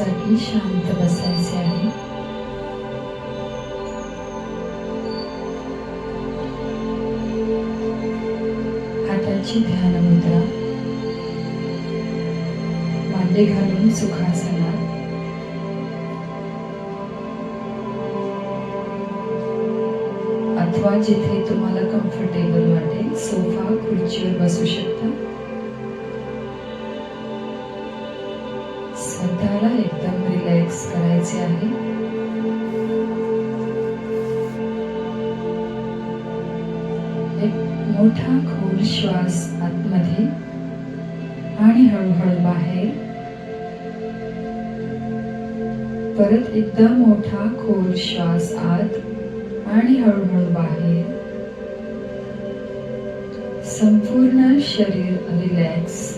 जागी शांत बसायचे आहे. हाताची ध्यान मुद्रा, मांडी घालून सुखासनात. अथवा जिथे तुम्हाला कम्फर्टेबल वाटेल सोफा खुर्चीवर बसू शकता. स्वतःला एकदम रिलॅक्स करायचे आहे. एक मोठा खोल श्वास आतमध्ये आणि हळूहळू बाहेर. परत एकदा मोठा खोल श्वास आत आणि हळूहळू बाहेर. संपूर्ण शरीर रिलॅक्स.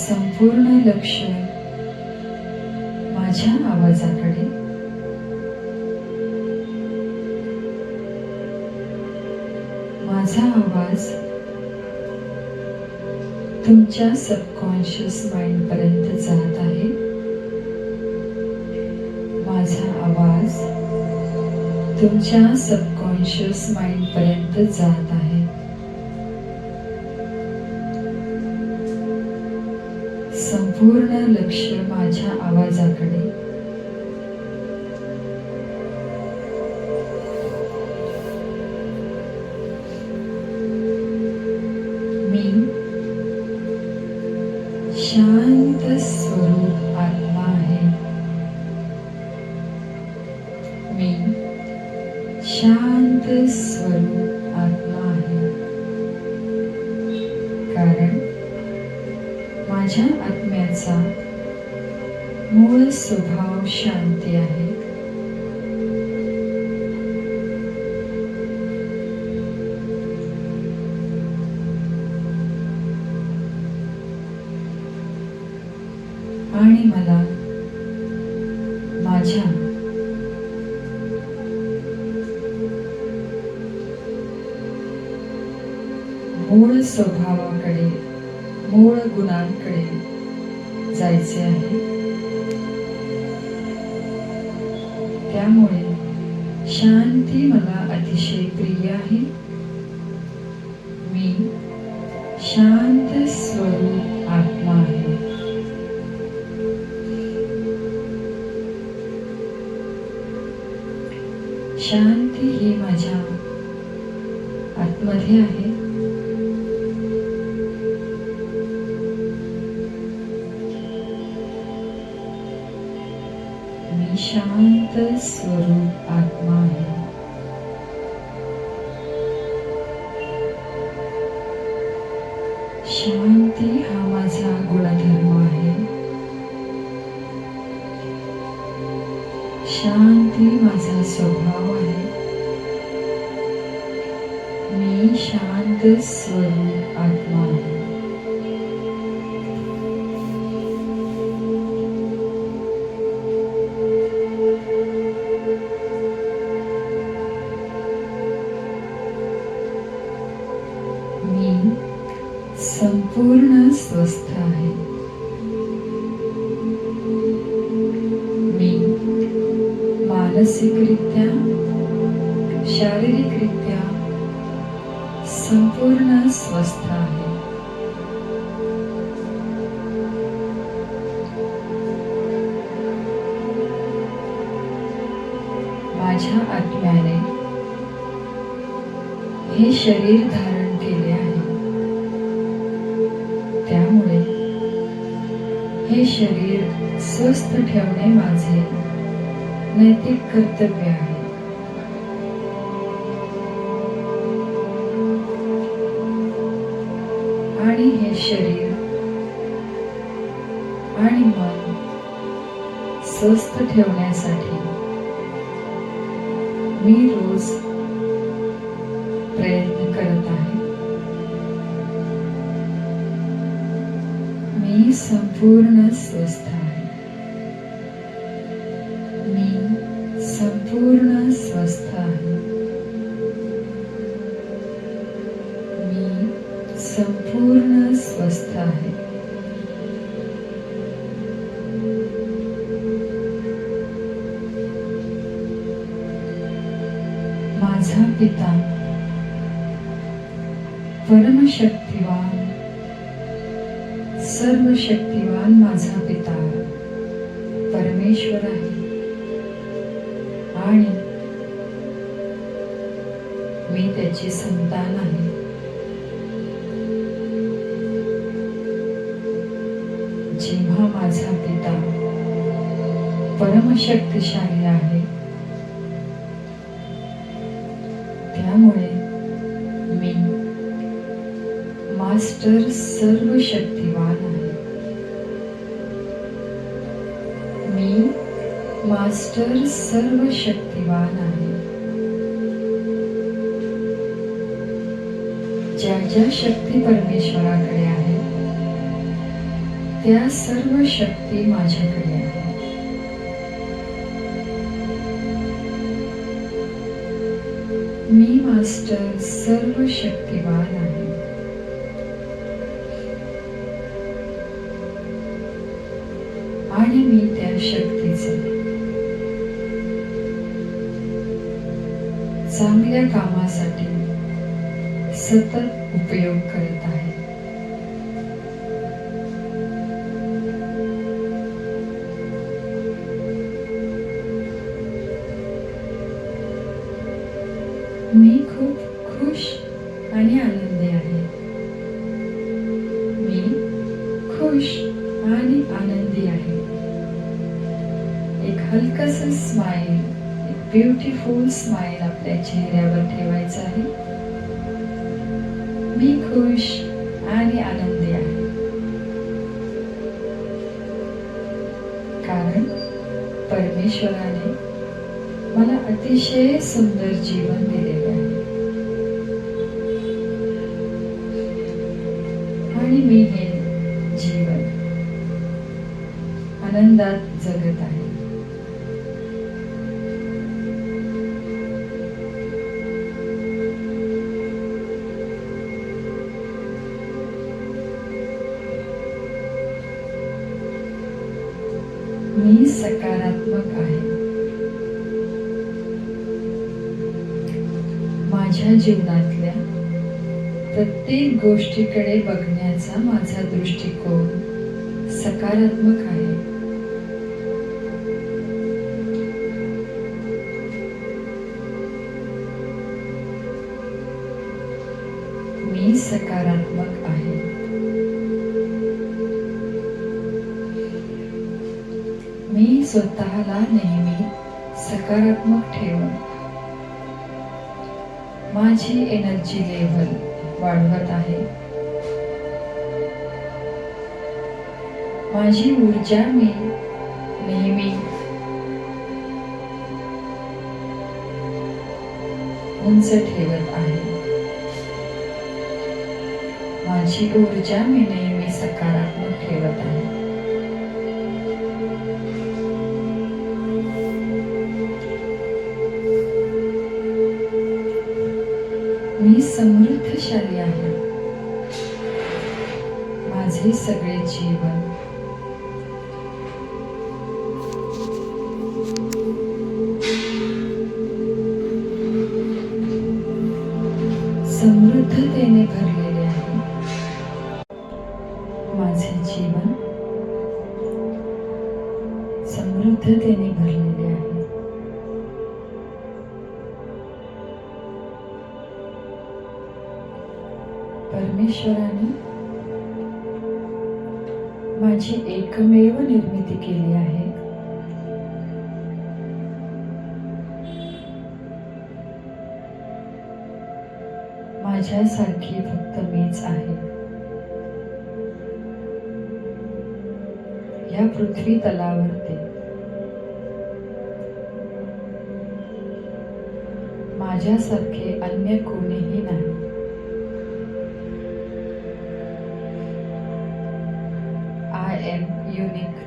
संपूर्ण लक्ष माझ्या आवाजाकडे. माझा आवाज तुमच्या सबकॉन्शियस माइंड पर्यंत जात आहे. माझा आवाज तुमच्या सबकॉन्शियस माइंड पर्यंत जात आहे. संपूर्ण लक्ष माझ्या आवाजाकडे. मी शांत स्वरूप आत्मा आहे. मी शांत स्वरूप आत्मा आहे. कारण माझ्या आत्म्याचा मूळ स्वभाव शांती आहे. आणि मला माझ्या मूळ स्वभावाकडे, मूळ गुणांकडे जायचे आहे. त्यामुळे शांती मला अतिशय प्रिय आहे. मी शांत स्वरूप आत्मा आहे. शांती ही माझ्या आतमध्ये आहे. मी शांत स्वरूप आत्मा आहे. शांती हा माझा गुणधर्म आहे. शांती माझा स्वभाव आहे. मी शांत स्वरूप आत्मा आहे. मी संपूर्ण स्वस्थ आहे. मी मानसिकरित्या, शारीरिकरित्या संपूर्ण स्वस्थ आहे. माझ्या आत्म्याने हे शरीर धारण केले आहे. त्यामुळे हे शरीर स्वस्थ ठेवणे माझे नैतिक कर्तव्य आहे. आणि हे शरीर आणि मन स्वस्थ ठेवण्यासाठी मी रोज प्रयत्न करत आहे. मी संपूर्ण स्वस्थ आहे. मी संपूर्ण स्वस्थ आहे. पूर्ण स्वस्थ आहे. माझा पिता परमशक्तिवान, सर्वशक्तिवान माझा पिता परमेश्वर आहे आणि मी त्याची संतान आहे. जेव्हा माझा पिता परमशक्तिशाली आहे, त्यामुळे मी मास्टर सर्वशक्तिवान आहे. मी मास्टर सर्वशक्तिवान आहे. ज्या ज्या शक्ती परमेश्वराकडे आहे, त्या सर्व शक्ती माझ्याकडे आहे. मी मास्टर सर्वशक्तिवान आहे. आणि मी त्या शक्तीचे चांगल्या कामासाठी सतत उपयोग करत आहे. मी खूप खुश आणि आनंदी आहे. मी खुश आणि आनंदी आहे. एक हलकसं स्माइल, एक ब्युटिफुल स्माइल आपल्या चेहऱ्यावर ठेवायचं आहे. मी खुश आणि आनंदी आहे, कारण परमेश्वराने मला अतिशय सुंदर जीवन दिलेले आहे आणि मी हे जीवन आनंदात जगत आहे. मी सकारात्मक आहे. माझ्या जीवनातल्या प्रत्येक गोष्टीकडे बघण्याचा माझा दृष्टिकोन सकारात्मक आहे. मी सकारात्मक आहे. मी स्वतःला नेहमी सकारात्मक ठेवून माझी एनर्जी लेव्हल वाढवत आहे. माझी ऊर्जा मी नेहमी उंच ठेवत आहे. माझी ऊर्जा मी नेहमी सकारात्मक ठेवत आहे. मी समृद्धशाली आहे. माझे सगळे जीवन समृद्धतेने भरलेले आहे. माझे जीवन समृद्धतेने भरलेले आहे. परमेश्वराने माझी एकमेव निर्मिती केली आहे. माझ्यासारखी फक्त मीच आहे. या पृथ्वी तलावरती माझ्यासारखे अन्य कोणीही नाही. I am unique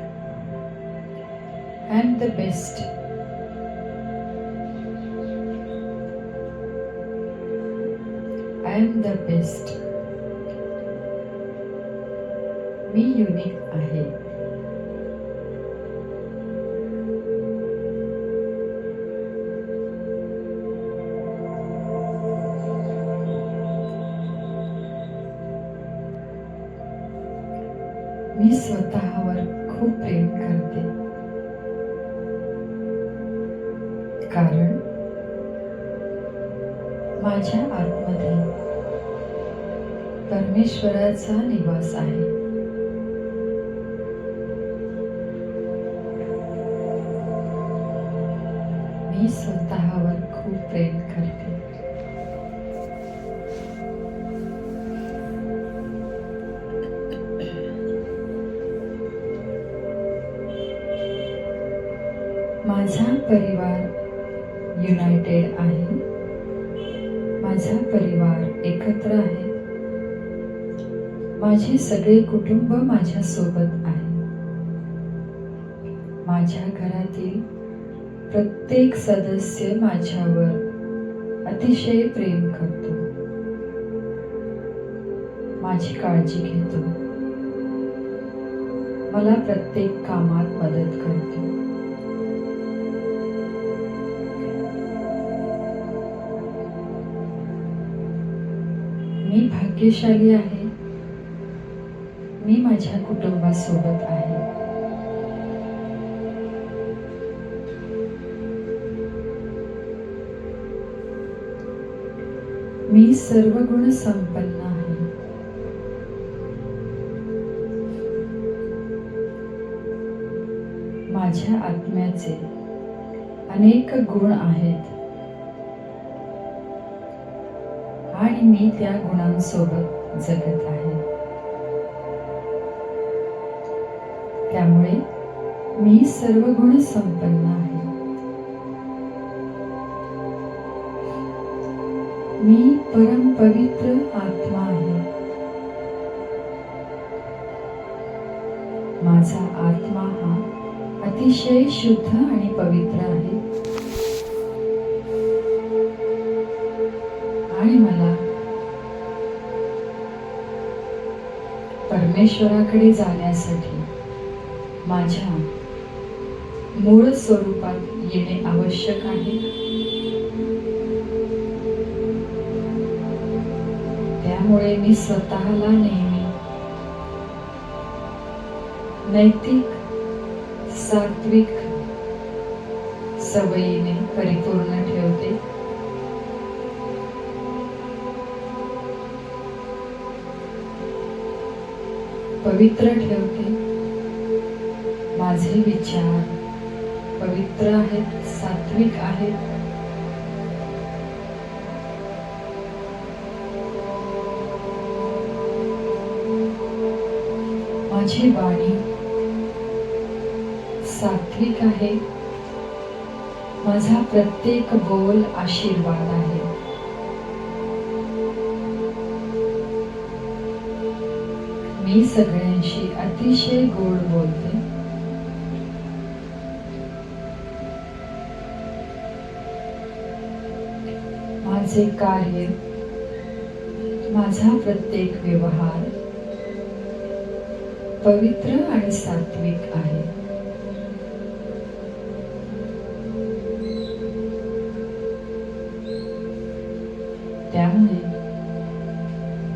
and the best. I am the best. Me unique आहे. मी स्वतःवर खूप प्रेम करते, कारण माझ्या आतमध्ये परमेश्वराचा निवास आहे. मी स्वतःवर खूप प्रेम करते. माझा परिवार युनायटेड आहे. माझा परिवार एकत्र आहे. माझे सगळे कुटुंब माझ्या सोबत आहे. माझ्या घरातील प्रत्येक सदस्य माझ्यावर अतिशय प्रेम करतो, माझी काळजी घेतो, मला प्रत्येक कामात मदत करतो. मी भाग्यशाली आहे. मी माझ्या कुटुंबासोबत आहे. मी सर्व गुण संपन्न आहे. माझ्या आत्म्याचे अनेक गुण आहेत आणि मी त्या गुणांसोबत जगत आहे. त्यामुळे मी सर्व गुण संपन्न आहे. मी परम पवित्र आत्मा आहे. माझा आत्मा हा अतिशय शुद्ध आणि पवित्र आहे आणि मला परमेश्वराकडे जाण्यासाठी माझ्या मूळ स्वरूपात येणे आवश्यक आहे. त्यामुळे मी स्वतःला नेहमी नैतिक, सात्विक सवयीने परिपूर्ण ठेवते. पवित्र ठेवते. माझे विचार पवित्र आहेत, सात्विक आहेत. माझी वाणी सात्विक आहे. माझा प्रत्येक बोल आशीर्वाद आहे. मी सगळ्यांशी अतिशय गोड बोलते. माझे कार्य, माझा प्रत्येक व्यवहार पवित्र आणि सात्विक आहे. त्यामुळे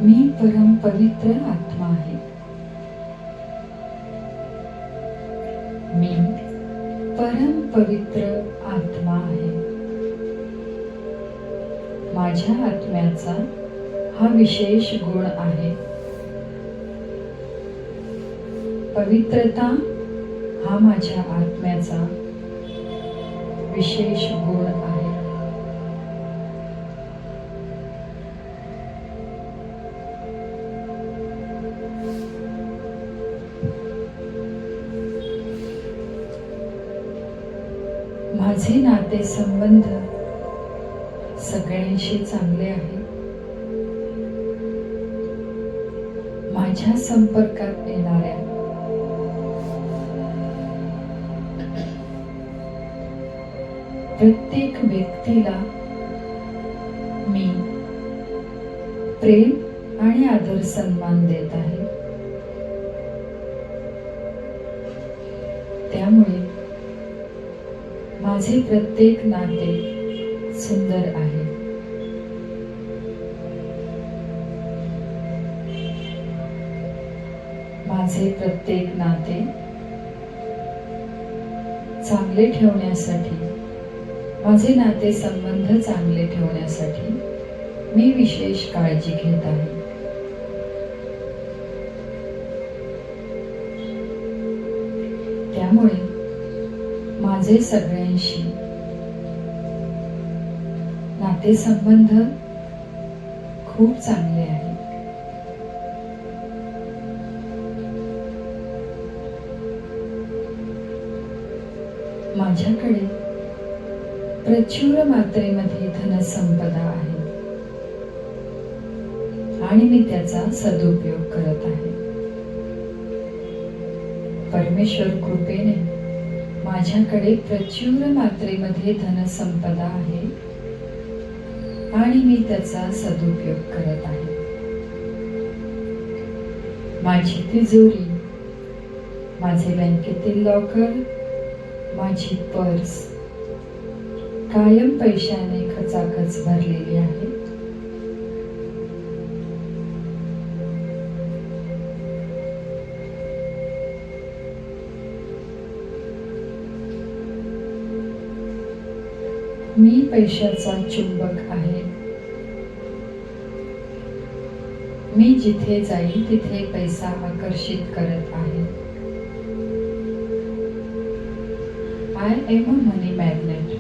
मी परम पवित्र आत्मा आहे. मी परम पवित्र आत्मा आहे. माझ्या आत्म्याचा हा विशेष गुण आहे. पवित्रता हा माझ्या आत्म्याचा विशेष गुण आहे. माझे नातेसंबंध सगळ्यांशी चांगले आहे. माझ्या संपर्कात येणाऱ्या प्रत्येक व्यक्तीला मी प्रेम आणि आदर सन्मान देत आहे. त्यामुळे माझे प्रत्येक नाते सुंदर आहे. माझे प्रत्येक नाते चांगले ठेवण्यासाठी, माझे नाते संबंध चांगले ठेवण्यासाठी मी विशेष काळजी घेत आहे. त्यामुळे माझे सगळ्यांशी नातेसंबंध खूप चांगले आहेत. माझ्याकडे प्रचुर मात्रेमध्ये धनसंपदा आहे आणि मी त्याचा सदुपयोग करत आहे. परमेश्वर कृपेने माझ्याकडे प्रचुर मात्रेमध्ये धनसंपदा आहे आणि मी त्याचा सदुपयोग करत आहे. माझी तिजोरी, माझे बँकेतील लॉकर, माझी पर्स कायम पैशाने खचाखच भरलेली आहे. मी पैशाचा चुंबक आहे. मी जिथे जाईल तिथे पैसा आकर्षित करत आहे. I am a money magnet.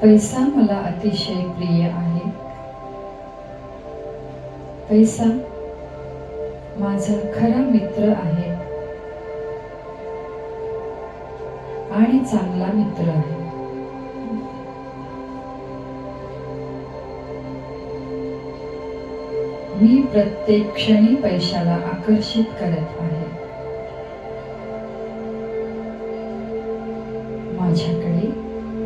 पैसा मला अतिशय प्रिय आहे. पैसा माझा खरा मित्र आहे आणि चांगला मित्र आहे. मी प्रत्येक क्षणी पैशाला आकर्षित करत आहे. माझ्याकडे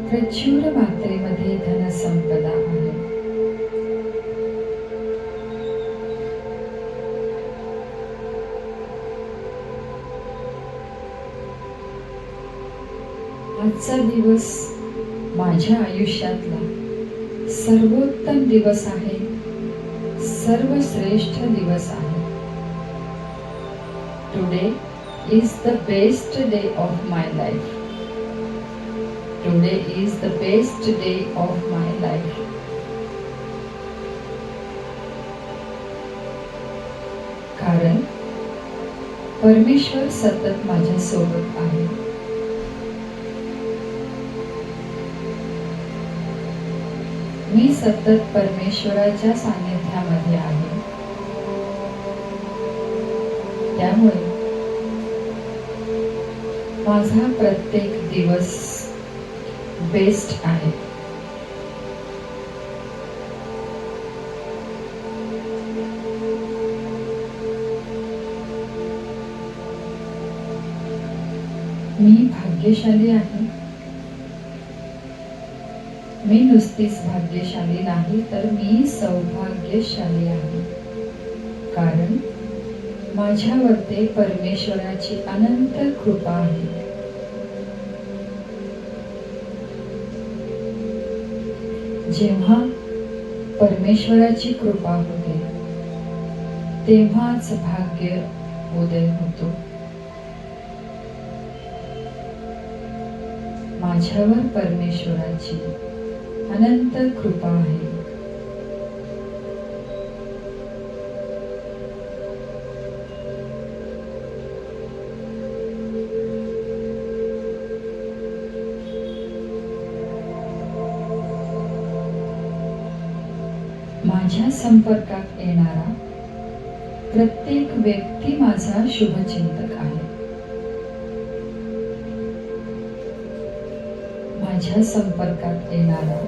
प्रचुर मात्रेमध्ये धनसंपदा आहे. आजचा दिवस माझ्या आयुष्यातला सर्वोत्तम दिवस आहे, सर्वश्रेष्ठ दिवस आहे. Today is the best day of my life. Today is the best day of my life. कारण परमेश्वर सतत माझ्या सोबत आहे. मी सतत परमेश्वराच्या सानिध्यामध्ये आहे. त्यामुळे माझा प्रत्येक दिवस बेस्ट आहे. मी भाग्यशाली आहे. मी नुसतीच भाग्यशाली नाही, तर मी सौभाग्यशाली आहे. कारण माझ्यावरती परमेश्वराची अनंत कृपा आहे. जेव्हा परमेश्वराची कृपा होते तेव्हाच भाग्य उदय होतो. माझ्यावर परमेश्वराची अनंत कृपा आहे. माझ्या संपर्कात येणारा प्रत्येक व्यक्ती माझा शुभचिंतक आहे. माझ्या संपर्कात येणारा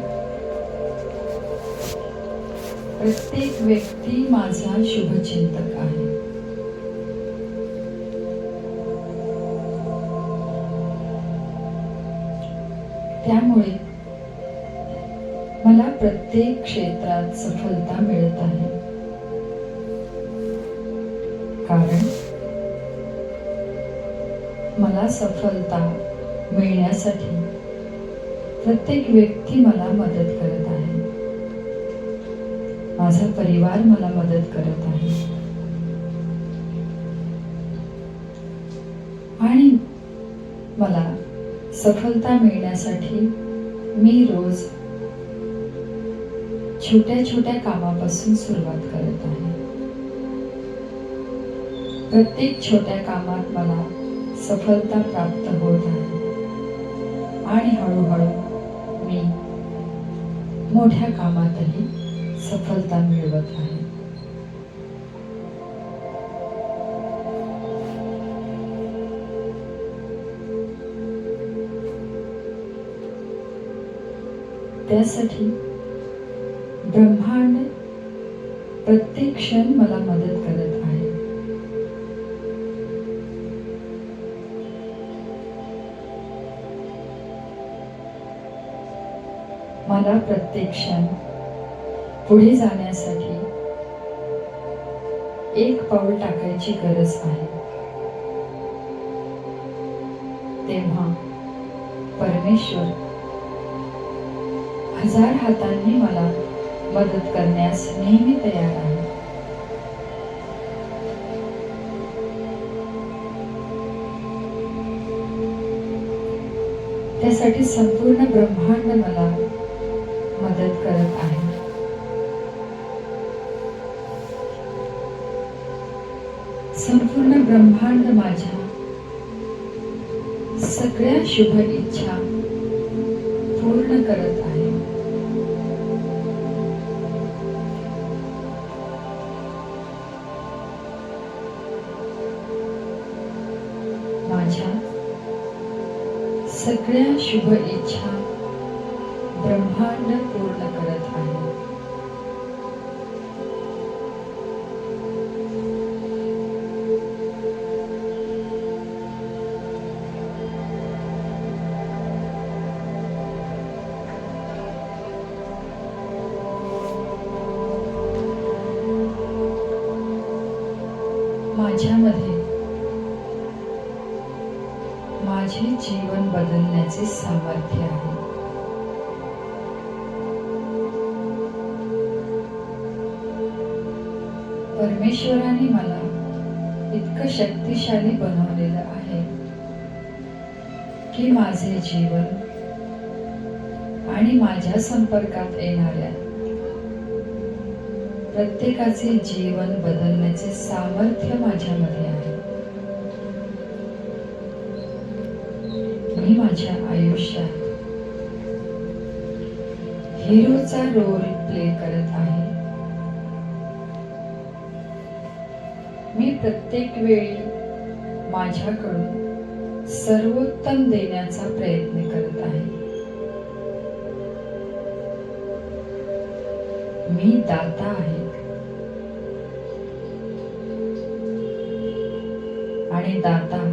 प्रत्येक व्यक्ती माझा शुभचिंतक आहे. त्यामुळे मला प्रत्येक क्षेत्रात सफलता मिळत आहे. कारण मला सफलता मिळण्यासाठी प्रत्येक व्यक्ती मला मदत करत आहे. माझा परिवार मला मदत करत आहे. आणि मला सफलता मिळण्यासाठी मी रोज छोट्या छोट्या कामापासून सुरुवात करत आहे. प्रत्येक छोट्या कामात मला सफलता प्राप्त होत आहे आणि हळूहळू मी मोठ्या कामातही सफलता मिळवत आहे. त्यासाठी ब्रह्मांड प्रत्येक क्षण मला मदत करत आहे. मला प्रत्येक क्षण पुढे जाण्यासाठी एक पाऊल टाकायची गरज आहे. तेव्हा परमेश्वर 1000 हातांनी मला मदत करण्यास नेहमी तयार आहे. त्यासाठी संपूर्ण ब्रह्मांड मला मदत करत आहे. संपूर्ण ब्रह्मांड माझ्या सगळ्या शुभ इच्छा पूर्ण करत आहे. माझ्या सगळ्या शुभ इच्छा ब्रह्मांड पूर्ण करत आहे. माझ्यामध्ये माझे जीवन बदलण्याचे सामर्थ्य आहे. परमेश्वराने मला इतकं शक्तिशाली बनवलेलं आहे की माझे जीवन आणि माझ्या संपर्कात येणाऱ्या प्रत्येकाचे जीवन बदलण्याचे सामर्थ्य माझ्यामध्ये आहे. मी माझ्या आयुष्यात हिरोचा रोल प्ले करत आहे. मी प्रत्येक वेळी माझ्याकडून सर्वोत्तम देण्याचा प्रयत्न करत आहे. मी दाता आहे आणि दाता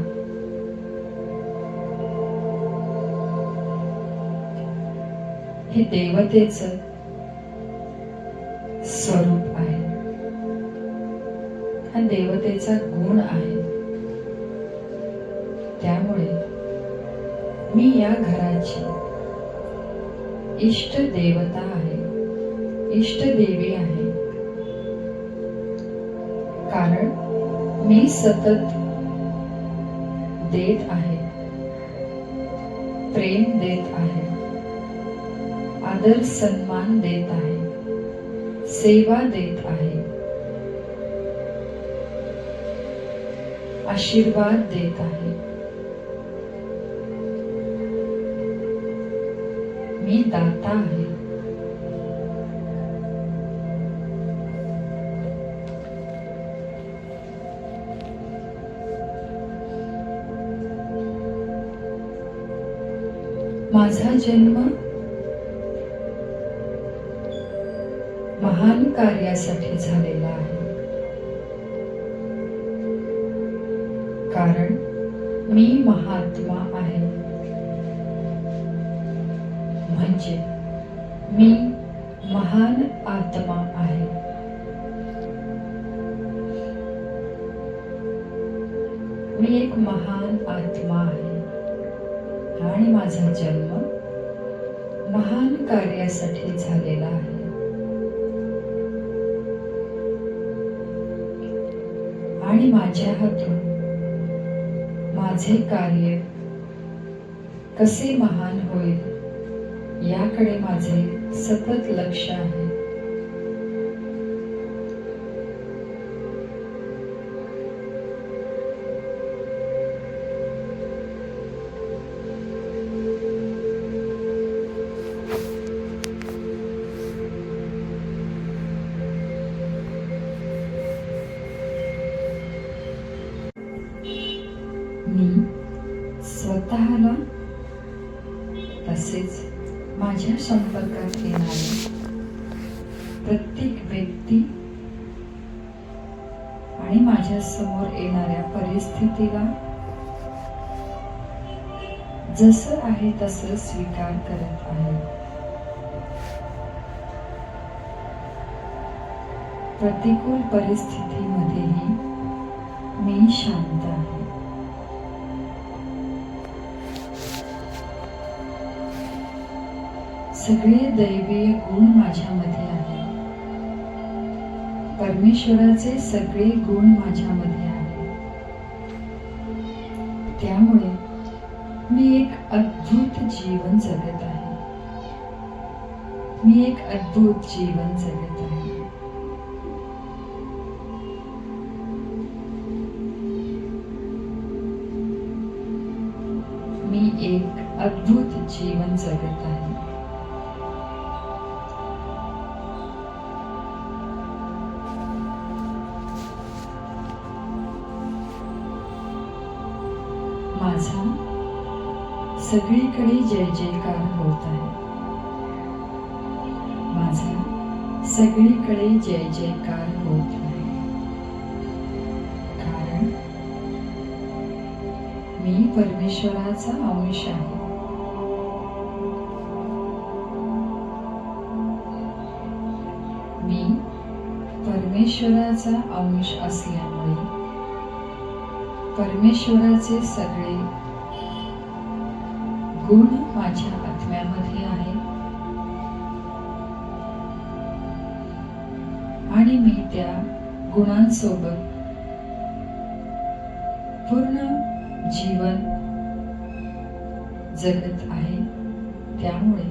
हे देवतेचं स्वरूप आहे. हा देवतेचा गुण आहे. त्यामुळे मी या घराची इष्ट देवता आहे, इष्ट देवी आहे. कारण मी सतत देत आहे, प्रेम देत आहे, आदर सन्मान देत आहे, सेवा देत आहे, आशीर्वाद देत आहे. मी दाता आहे. माझा जन्म महान कार्यासाठी झालेला आहे. कारण मी महात्मा आहे. म्हणजे मी महान आत्मा आहे. मी एक महान आत्मा आहे आणि माझा जन्म महान कार्यासाठी झालेला आहे. आणि माझ्या हातून माझे कार्य कसे महान होईल याकडे माझे सतत लक्ष आहे. मी स्वतःला तसेच माझ्या संपर्कात येणारे प्रत्येक व्यक्ती आणि माझ्या समोर येणाऱ्या परिस्थितीला जसं आहे तसं स्वीकार करत आहे. प्रतिकूल परिस्थितीमध्येही मी शांत आहे. सगळे दैवीय गुण माझ्यामध्ये आहेत. परमेश्वराचे सगळे गुण माझ्यामध्ये आहेत. त्यामुळे मी एक अद्भुत जीवन जगत आहे. मी एक अद्भुत जीवन जगत आहे. मी एक अद्भुत जीवन जगत आहे. माझा सगळीकडे जय जयकार होत आहे. माझा सगळीकडे जय जयकार होत आहे. कारण मी परमेश्वराचा अंश आहे. मी परमेश्वराचा अंश असल्यामुळे परमेश्वराचे सगळे गुण माझ्या आत्म्यामध्ये आहेत आणि मी त्या गुणांसोबत पूर्ण जीवन जगत आहे. त्यामुळे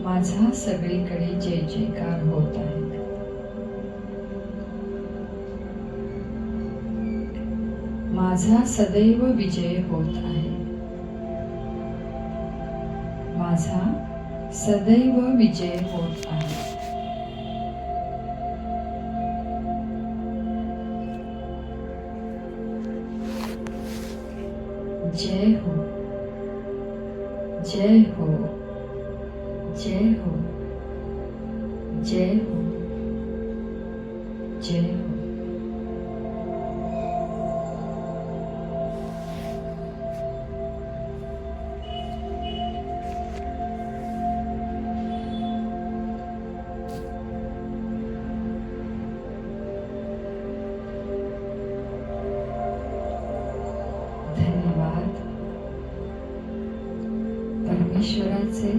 माझा सगळीकडे जय जयकार होत आहे. माझा सदैव विजय होत आहे. माझा सदैव विजय होत आहे. जय हो, जय हो, जय हो, जय हो, जय हो. परमेश्वराचे